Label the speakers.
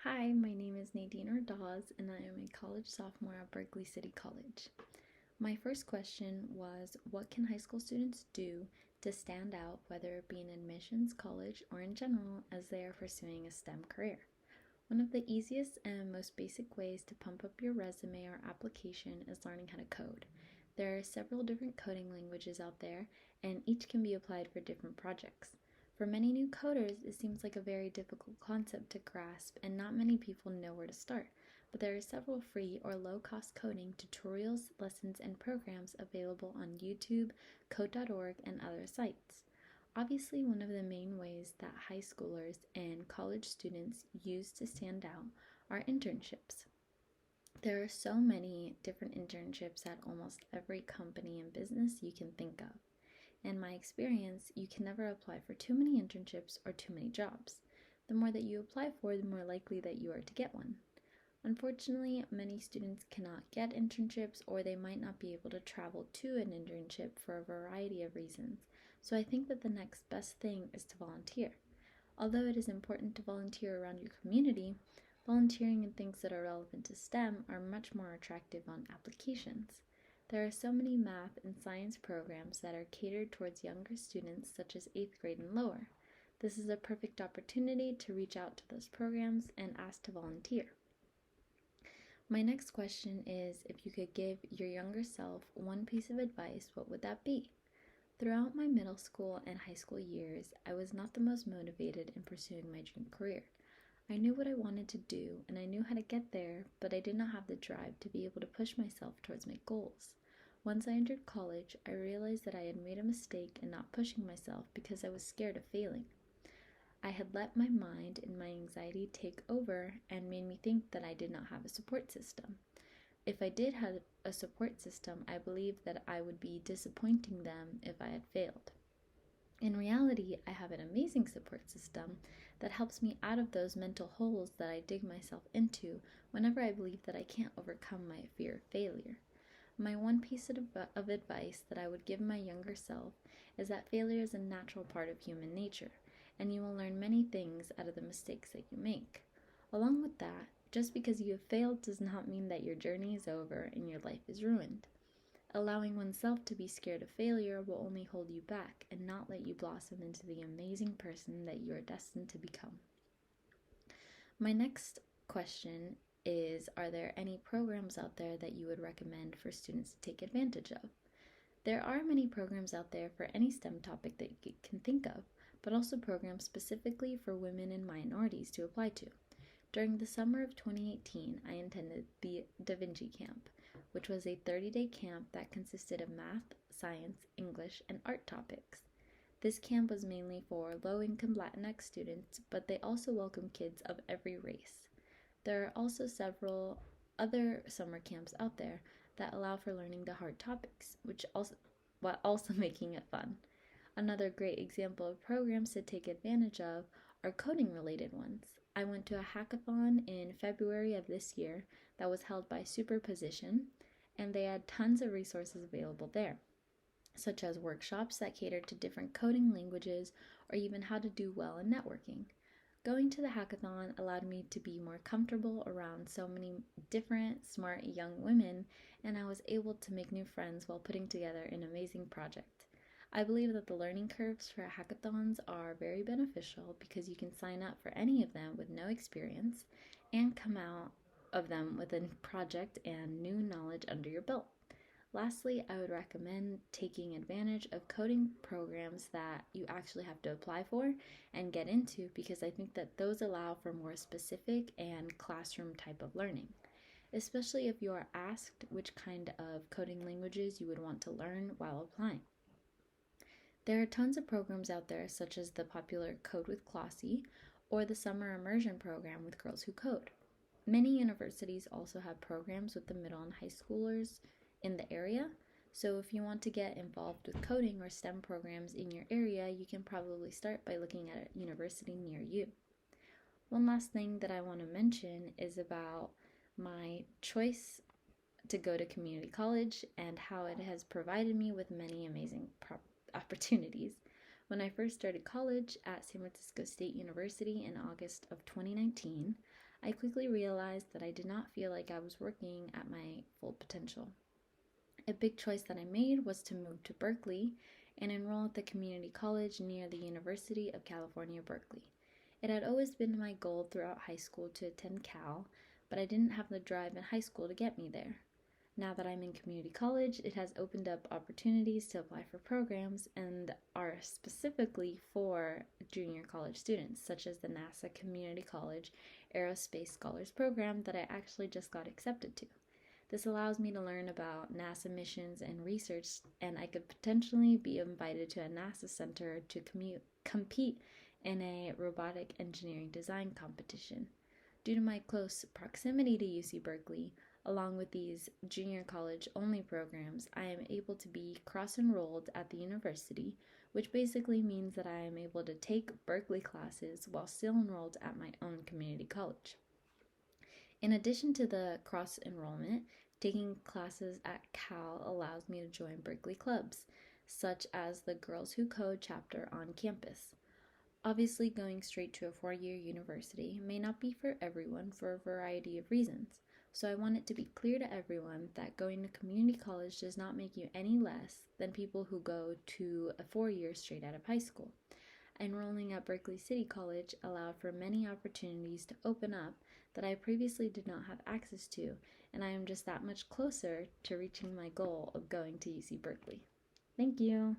Speaker 1: Hi, my name is Nadine Ordaz, and I am a college sophomore at Berkeley City College. My first question was, what can high school students do to stand out, whether it be in admissions, college, or in general, as they are pursuing a STEM career? One of the easiest and most basic ways to pump up your resume or application is learning how to code. There are several different coding languages out there, and each can be applied for different projects. For many new coders, it seems like a very difficult concept to grasp, and not many people know where to start. But there are several free or low-cost coding tutorials, lessons, and programs available on YouTube, code.org, and other sites. Obviously, one of the main ways that high schoolers and college students use to stand out are internships. There are so many different internships at almost every company and business you can think of. In my experience, you can never apply for too many internships or too many jobs. The more that you apply for, the more likely that you are to get one. Unfortunately, many students cannot get internships, or they might not be able to travel to an internship for a variety of reasons. So I think that the next best thing is to volunteer. Although it is important to volunteer around your community, volunteering in things that are relevant to STEM are much more attractive on applications. There are so many math and science programs that are catered towards younger students, such as 8th grade and lower. This is a perfect opportunity to reach out to those programs and ask to volunteer. My next question is, if you could give your younger self one piece of advice, what would that be? Throughout my middle school and high school years, I was not the most motivated in pursuing my dream career. I knew what I wanted to do and I knew how to get there, but I did not have the drive to be able to push myself towards my goals. Once I entered college, I realized that I had made a mistake in not pushing myself because I was scared of failing. I had let my mind and my anxiety take over and made me think that I did not have a support system. If I did have a support system, I believed that I would be disappointing them if I had failed. In reality, I have an amazing support system that helps me out of those mental holes that I dig myself into whenever I believe that I can't overcome my fear of failure. My one piece of advice that I would give my younger self is that failure is a natural part of human nature, and you will learn many things out of the mistakes that you make. Along with that, just because you have failed does not mean that your journey is over and your life is ruined. Allowing oneself to be scared of failure will only hold you back and not let you blossom into the amazing person that you are destined to become. My next question is, are there any programs out there that you would recommend for students to take advantage of? There are many programs out there for any STEM topic that you can think of, but also programs specifically for women and minorities to apply to. During the summer of 2018, I attended the Da Vinci Camp, which was a 30-day camp that consisted of math, science, English, and art topics. This camp was mainly for low-income Latinx students, but they also welcomed kids of every race. There are also several other summer camps out there that allow for learning the hard topics, while also making it fun. Another great example of programs to take advantage of are coding-related ones. I went to a hackathon in February of this year that was held by Superposition, and they had tons of resources available there, such as workshops that catered to different coding languages or even how to do well in networking. Going to the hackathon allowed me to be more comfortable around so many different, smart young women, and I was able to make new friends while putting together an amazing project. I believe that the learning curves for hackathons are very beneficial because you can sign up for any of them with no experience and come out of them with a project and new knowledge under your belt. Lastly, I would recommend taking advantage of coding programs that you actually have to apply for and get into, because I think that those allow for more specific and classroom type of learning, especially if you are asked which kind of coding languages you would want to learn while applying. There are tons of programs out there, such as the popular Code with Classie or the Summer Immersion program with Girls Who Code. Many universities also have programs with the middle and high schoolers in the area, so if you want to get involved with coding or STEM programs in your area, you can probably start by looking at a university near you. One last thing that I want to mention is about my choice to go to community college and how it has provided me with many amazing opportunities. When I first started college at San Francisco State University in August of 2019, I quickly realized that I did not feel like I was working at my full potential. A big choice that I made was to move to Berkeley and enroll at the community college near the University of California, Berkeley. It had always been my goal throughout high school to attend Cal, but I didn't have the drive in high school to get me there. Now that I'm in community college, it has opened up opportunities to apply for programs and are specifically for junior college students, such as the NASA Community College Aerospace Scholars Program that I actually just got accepted to. This allows me to learn about NASA missions and research, and I could potentially be invited to a NASA center to compete in a robotic engineering design competition. Due to my close proximity to UC Berkeley, along with these junior college only programs, I am able to be cross enrolled at the university, which basically means that I am able to take Berkeley classes while still enrolled at my own community college. In addition to the cross enrollment, taking classes at Cal allows me to join Berkeley clubs, such as the Girls Who Code chapter on campus. Obviously, going straight to a 4-year university may not be for everyone for a variety of reasons, so I want it to be clear to everyone that going to community college does not make you any less than people who go to a 4-year straight out of high school. Enrolling at Berkeley City College allowed for many opportunities to open up that I previously did not have access to, and I am just that much closer to reaching my goal of going to UC Berkeley. Thank you.